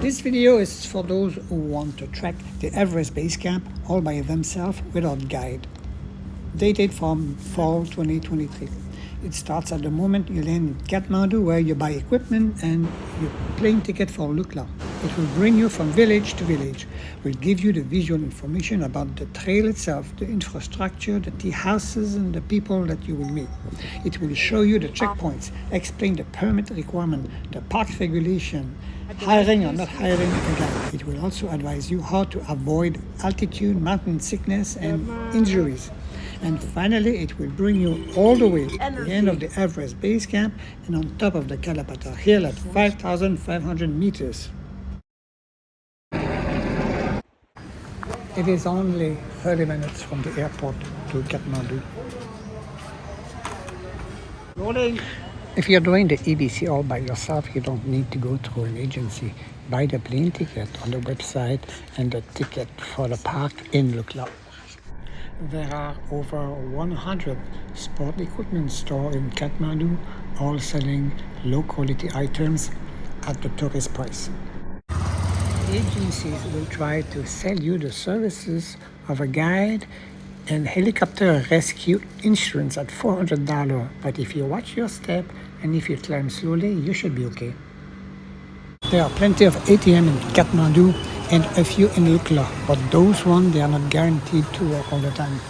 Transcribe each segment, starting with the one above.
This video is for those who want to trek the Everest Base Camp all by themselves without guide. Dated from fall 2023. It starts at the moment you land in Kathmandu, where you buy equipment and your plane ticket for Lukla. It will bring you from village to village. Will give you the visual information about the trail itself, the infrastructure, the tea houses, and the people that you will meet. It will show you the checkpoints, explain the permit requirement, the park regulation, hiring or not hiring a guide. It will also advise you how to avoid altitude, mountain sickness, and injuries. And finally, it will bring you all the way to the end of the Everest Base Camp and on top of the Patthar hill at 5,500 meters. It is only 30 minutes from the airport to Kathmandu. Morning. If you're doing the EBC all by yourself, you don't need to go through an agency. Buy the plane ticket on the website and the ticket for the park in Lukla. There are over 100 sport equipment stores in Kathmandu, all selling low-quality items at the tourist price. Agencies will try to sell you the services of a guide and helicopter rescue insurance at $400, but if you watch your step and if you climb slowly, you should be okay. There are plenty of ATM in Kathmandu and a few in Lukla, but those ones, they are not guaranteed to work all the time.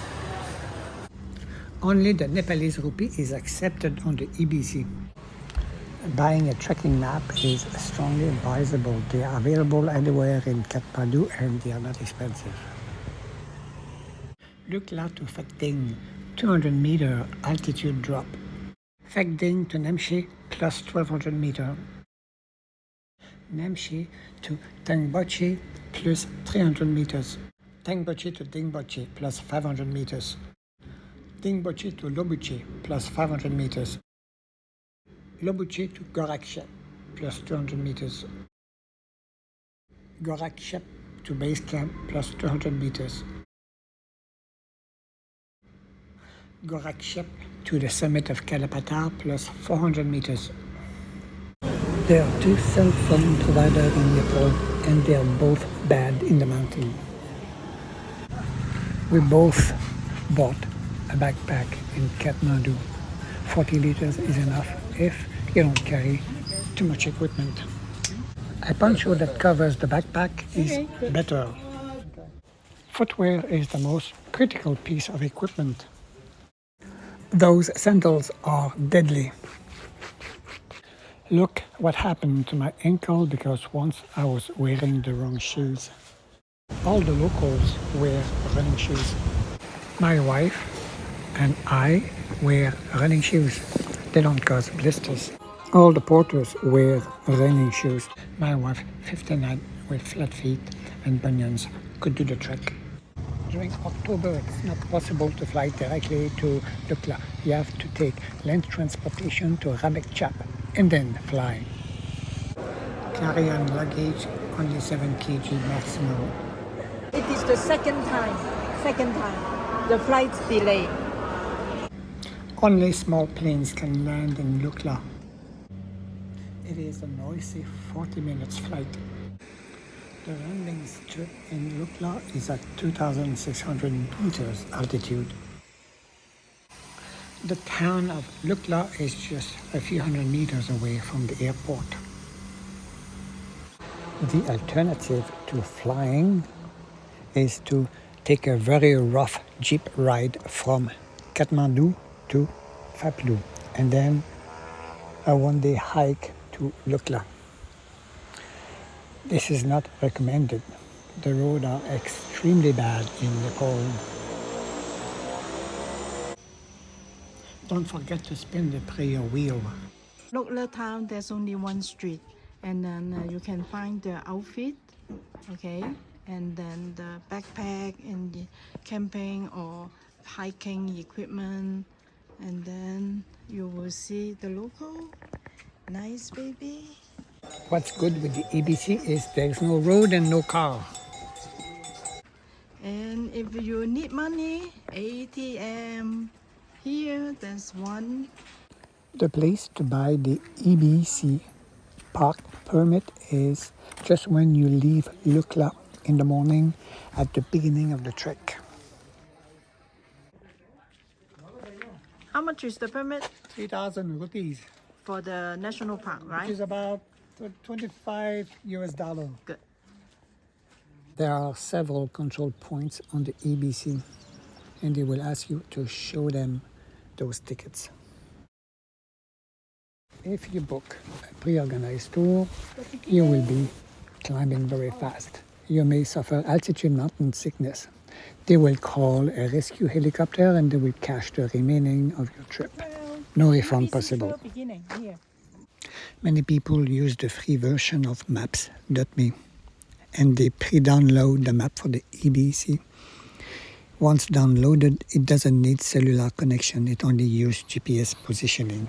Only the Nepalese rupee is accepted on the EBC. Buying a trekking map is strongly advisable. They are available anywhere in Kathmandu and they are not expensive. Lukla to Phakding, 200 meter altitude drop. Phakding to Namche plus 1200 meter. Namche to Tangboche plus 300 meters. Tangboche to Dingboche plus 500 meters. Dingboche to Lobuche plus 500 meters. Lobuche to Gorak Shep plus 200 meters. Gorak Shep to base camp plus 200 meters. Gorak Shep to the summit of Patthar plus 400 meters. There are two cell phone providers in Nepal and they are both bad in the mountain. We both bought a backpack in Kathmandu. 40 liters is enough if you don't carry too much equipment. A poncho that covers the backpack is better. Footwear is the most critical piece of equipment. Those sandals are deadly. Look what happened to my ankle because once I was wearing the wrong shoes. All the locals wear running shoes. My wife and I wear running shoes. They don't cause blisters. All the porters wear running shoes. My wife, 59, with flat feet and bunions, could do the trek. During October, it's not possible to fly directly to Lukla. You have to take land transportation to Gorak Shep and then fly. Carry-on luggage, only 7 kg maximum. It is the second time the flight's delayed. Only small planes can land in Lukla. It is a noisy 40 minutes flight. The landing strip in Lukla is at 2,600 meters altitude. The town of Lukla is just a few hundred meters away from the airport. The alternative to flying is to take a very rough jeep ride from Kathmandu to Phaplu and then a one-day hike to Lukla. This is not recommended. The roads are extremely bad in Nepal. Don't forget to spin the prayer wheel. Lukla town, there's only one street, and then you can find the outfit, okay, and then the backpack and the camping or hiking equipment, and then you will see the local. Nice, baby. What's good with the EBC is there's no road and no car. And if you need money, ATM. Here, there's one. The place to buy the EBC parked permit is just when you leave Lukla in the morning at the beginning of the trek. How much is the permit 3,000 rupees, for the national park, which right? is about 25 US dollar. Good. There are several control points on the EBC, and they will ask you to show them those tickets. If you book a pre-organized tour, you will be climbing very fast. You may suffer altitude mountain sickness. They will call a rescue helicopter and they will cash the remaining of your trip. No refund possible. Beginning here. Many people use the free version of maps.me and they pre-download the map for the EBC. Once downloaded, it doesn't need cellular connection. It only uses GPS positioning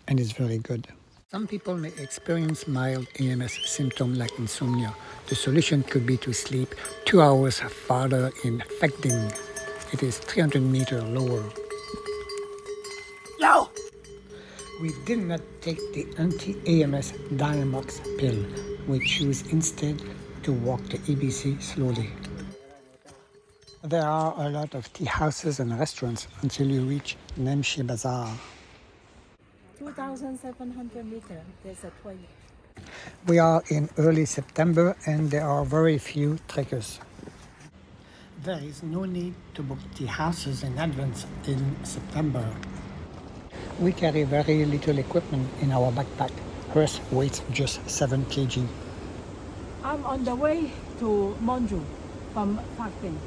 and it's very good. Some people may experience mild AMS symptoms like insomnia. The solution could be to sleep 2 hours farther in Phakding. It is 300 meters lower. No! We did not take the anti-AMS Diamox pill. We choose instead to walk the EBC slowly. There are a lot of tea houses and restaurants until you reach Nemshi Bazaar. 2,700 meters. There's a toilet. We are in early September and there are very few trekkers. There is no need to book tea houses in advance in September. We carry very little equipment in our backpack. Hers weighs just 7 kg. I'm on the way to Monju from Phakding.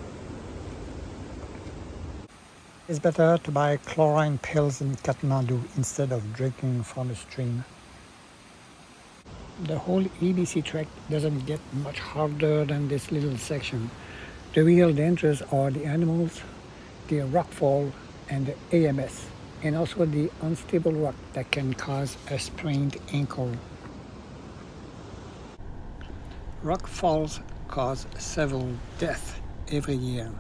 It's better to buy chlorine pills in Kathmandu instead of drinking from a stream. The whole EBC trek doesn't get much harder than this little section. The real dangers are the animals, the rockfall, and the AMS, and also the unstable rock that can cause a sprained ankle. Rock falls cause several deaths every year.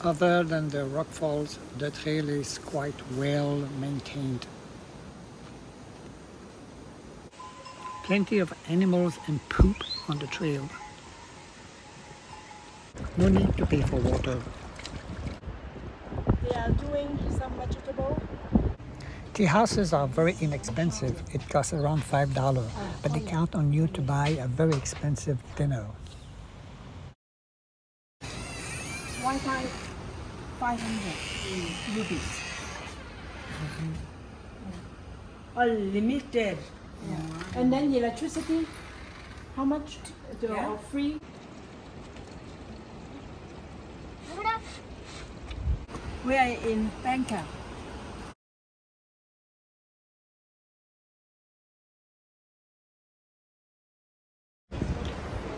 Other than the rock falls, the trail is quite well maintained. Plenty of animals and poop on the trail. No need to pay for water. They are doing some vegetable. Tea houses are very inexpensive. It costs around $5, but they count on you to buy a very expensive dinner. Wi-Fi 500 rupees. Unlimited. And then electricity, how much? Yeah. Free? We are in Bangkok.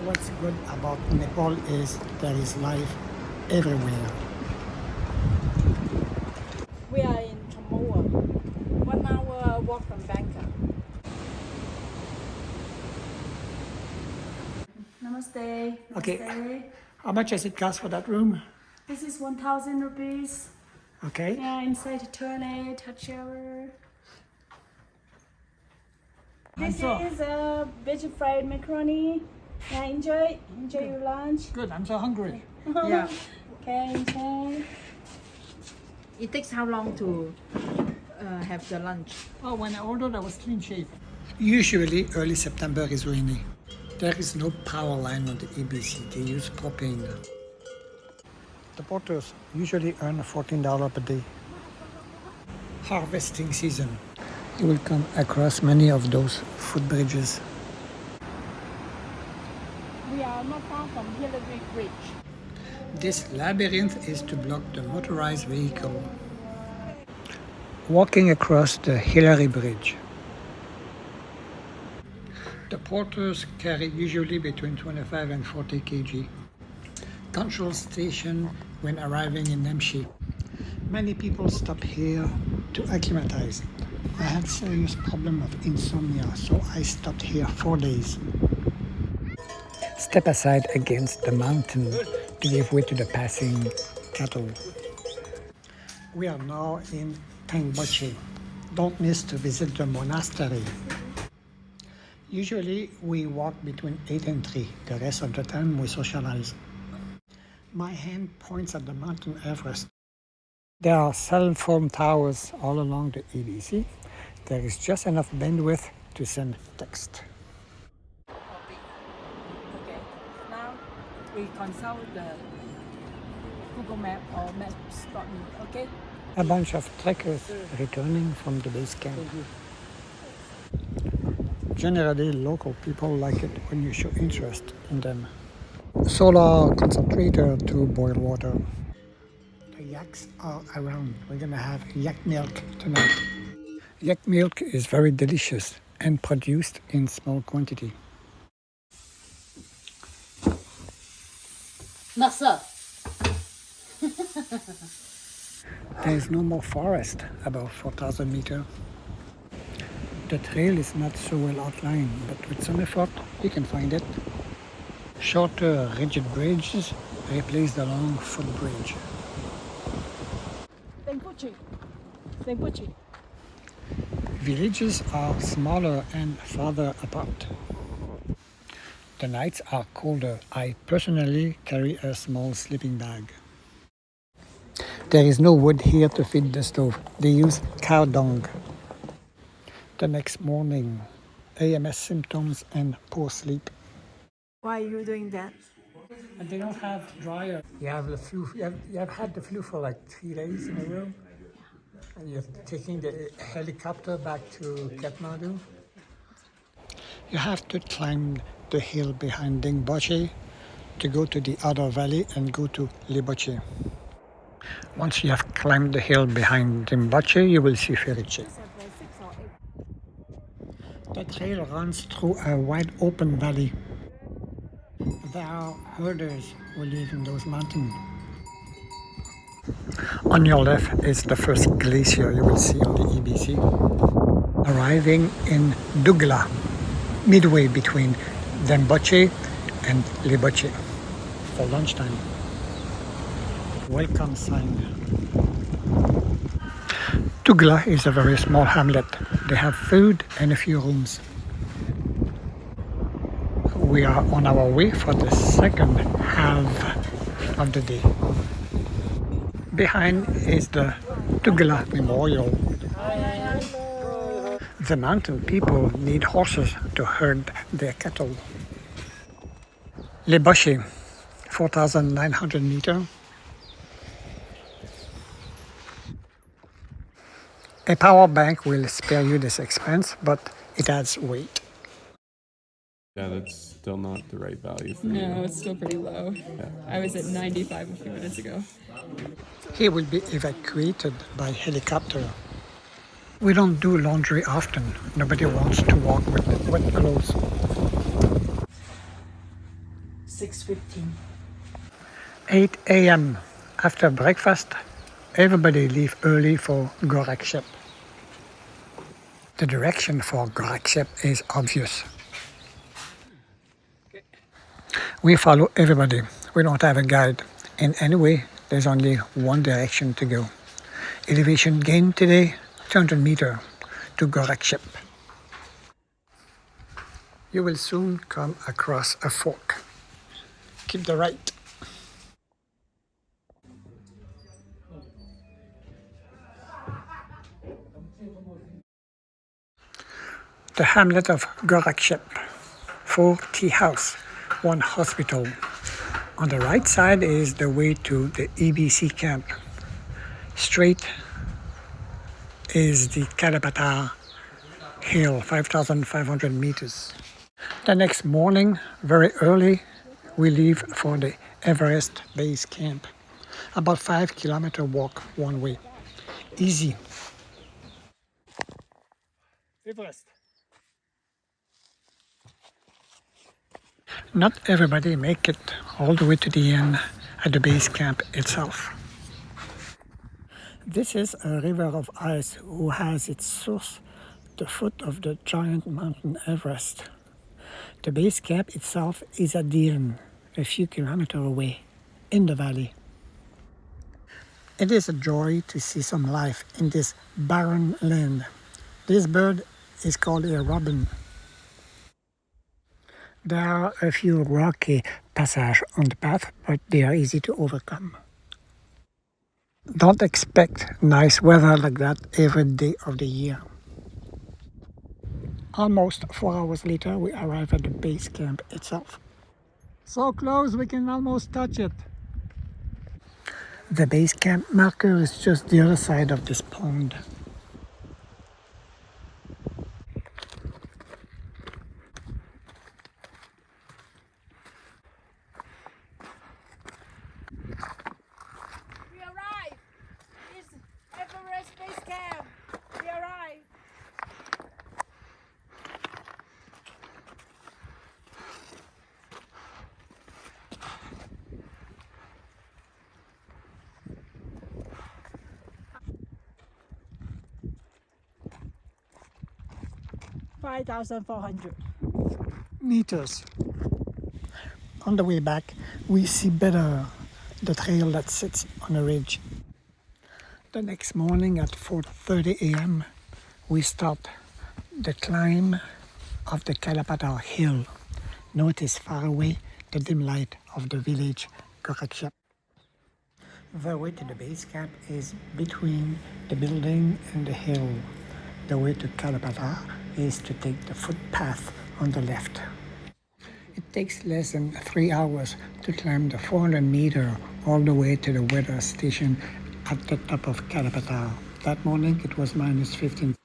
What's good about Nepal is there is life everywhere. We are in Chamoa, 1 hour walk from Bangkok. Namaste. Okay. Namaste. How much does it cost for that room? This is 1,000 rupees. Okay. Yeah, inside the toilet, hot shower. This is a veggie fried macaroni. Yeah, enjoy your lunch. Good, I'm so hungry. Yeah. Okay, enjoy. It takes how long to have the lunch? Oh, when I ordered, I was clean shaved. Usually, early September is rainy. There is no power line on the EBC. They use propane. The porters usually earn $14 per day. Harvesting season. You will come across many of those footbridges. We are not far from Hillary Bridge. This labyrinth is to block the motorized vehicle. Walking across the Hillary Bridge. The porters carry usually between 25 and 40 kg. Control station when arriving in Nemshi. Many people stop here to acclimatize. I had serious problem of insomnia, so I stopped here 4 days. Step aside against the mountain to give way to the passing cattle. We are now in Tangboche. Don't miss to visit the monastery. Usually we walk between 8 and 3. The rest of the time we socialize. My hand points at the mountain Everest. There are cell phone towers all along the EBC. There is just enough bandwidth to send text. Copy. Okay. Now we consult the Google Map or Maps.me. Okay. A bunch of trekkers returning from the base camp. Generally, local people like it when you show interest in them. Solar concentrator to boil water. The yaks are around. We're gonna have yak milk tonight. Yak milk is very delicious and produced in small quantity. Nasa. There is no more forest above 4,000 meters. The trail is not so well outlined, but with some effort, you can find it. Shorter, rigid bridges replace the long footbridge. Villages are smaller and farther apart. The nights are colder. I personally carry a small sleeping bag. There is no wood here to feed the stove. They use cow dung. The next morning, AMS symptoms and poor sleep. Why are you doing that? And they don't have dryer. You have the flu. You have had the flu for like 3 days in a row. And you're taking the helicopter back to Kathmandu. You have to climb the hill behind Dingboche to go to the other valley and go to Liboche. Once you have climbed the hill behind Dingboche, you will see Feriche. The trail runs through a wide open valley. There are herders who live in those mountains. On your left is the first glacier you will see on the EBC. Arriving in Dugla, midway between Demboche and Liboche for lunchtime. Welcome sign. Dugla is a very small hamlet. They have food and a few rooms. We are on our way for the second half of the day. Behind is the Tugela Memorial. The mountain people need horses to herd their cattle. Liboche, 4,900 meters. A power bank will spare you this expense, but it adds weight. Yeah, that's still not the right value for you. No, it's still pretty low. I was at 95 a few minutes ago. He will be evacuated by helicopter. We don't do laundry often. Nobody wants to walk with wet clothes. 6:15. 8 a.m. After breakfast, everybody leave early for Gorak Shep. The direction for Gorak Shep is obvious. We follow everybody. We don't have a guide. And anyway, there's only one direction to go. Elevation gain today, 200 meters to Gorak Shep. You will soon come across a fork. Keep the right. The hamlet of Gorak Shep. 4 tea house, 1 hospital. On the right side is the way to the EBC camp. Straight is the Patthar hill, 5,500 meters. The next morning, very early, we leave for the Everest Base Camp. About 5-kilometer walk one way. Easy. Everest. Not everybody make it all the way to the end at the base camp itself. This is a river of ice who has its source the foot of the giant mountain Everest. The base camp itself is at the end, a few kilometers away, in the valley. It is a joy to see some life in this barren land. This bird is called a robin. There are a few rocky passages on the path, but they are easy to overcome. Don't expect nice weather like that every day of the year. Almost 4 hours later, we arrive at the base camp itself. So close we can almost touch it. The base camp marker is just the other side of this pond. We arrived! It's Everest Base Camp! We arrived! $5,400 meters. On the way back, we see better the trail that sits on a ridge. The next morning at 4:30 a.m., we start the climb of the Patthar hill. Notice far away the dim light of the village Gorak Shep. The way to the base camp is between the building and the hill. The way to Patthar is to take the footpath on the left. It takes less than 3 hours to climb the 400 meter all the way to the weather station at the top of Patthar. That morning it was minus 15.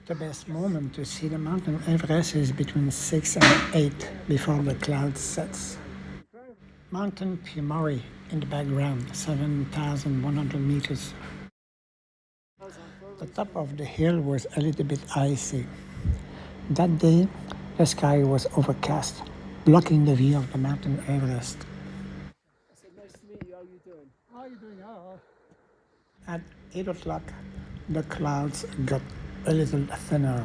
The best moment to see the mountain Everest is between 6 and 8 before the cloud sets. Mountain Pumari in the background, 7,100 meters. The top of the hill was a little bit icy. That day, the sky was overcast, blocking the view of the mountain Everest. Nice to meet you. How you doing? How are you doing? At 8 o'clock, the clouds got a little thinner.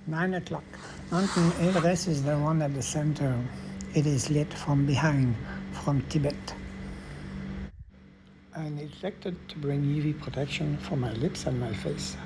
9 o'clock. Mountain Everest is the one at the center. It is lit from behind, from Tibet. I neglected to bring UV protection for my lips and my face.